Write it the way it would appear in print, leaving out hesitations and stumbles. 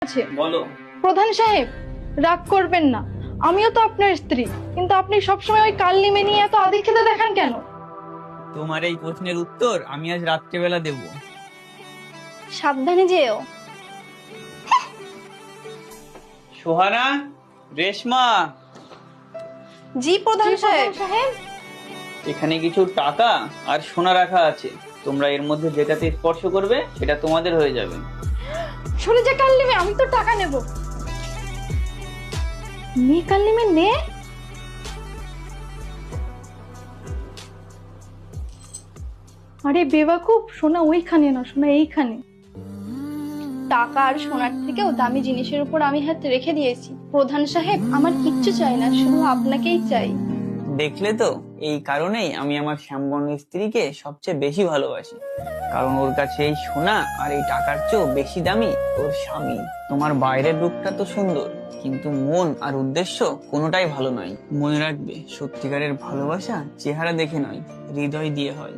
আছে। বলো। প্রধান সাহেব, রাগ করবেন না, আমিও তো আপনার স্ত্রী, কিন্তু আপনি সবসময় ওই কালনিমে নিয়ে এত আদিক্ষেতা দেখান কেন? তোমার এই প্রশ্নের উত্তর আমি আজ রাত্রেবেলা দেব। সাবধানে যেও। সোহানা, রেশমা, জি প্রধান সাহেব। এখানে কিছু টাকা আর সোনা রাখা আছে, তোমরা এর মধ্যে যেটাতে স্পর্শ করবে সেটা তোমাদের হয়ে যাবে। সরে যা কালনিমে, আমি তো টাকা নেব। নে কালনিমে নে। আরে বেওয়াকুফ, সোনা ওইখানে না, সোনা এইখানে। টাকা আর সোনার থেকেও দামি জিনিসের উপর আমি হাত রেখে দিয়েছি। প্রধান সাহেব, আমার কিচ্ছু চাই না, শুধু আপনাকেই চাই। দেখলে তো, এই কারণেই আমি আমার শ্যামবর্ণের স্ত্রীকে সবচেয়ে বেশি ভালোবাসি, কারণ ওর কাছে এই সোনা আর এই টাকার চেয়েও বেশি দামি ওর স্বামী। তোমার বাইরের রূপটা তো সুন্দর, কিন্তু মন আর উদ্দেশ্য কোনোটাই ভালো নয়। মনে রাখবে, সত্যিকারের ভালোবাসা চেহারা দেখে নয়, হৃদয় দিয়ে হয়।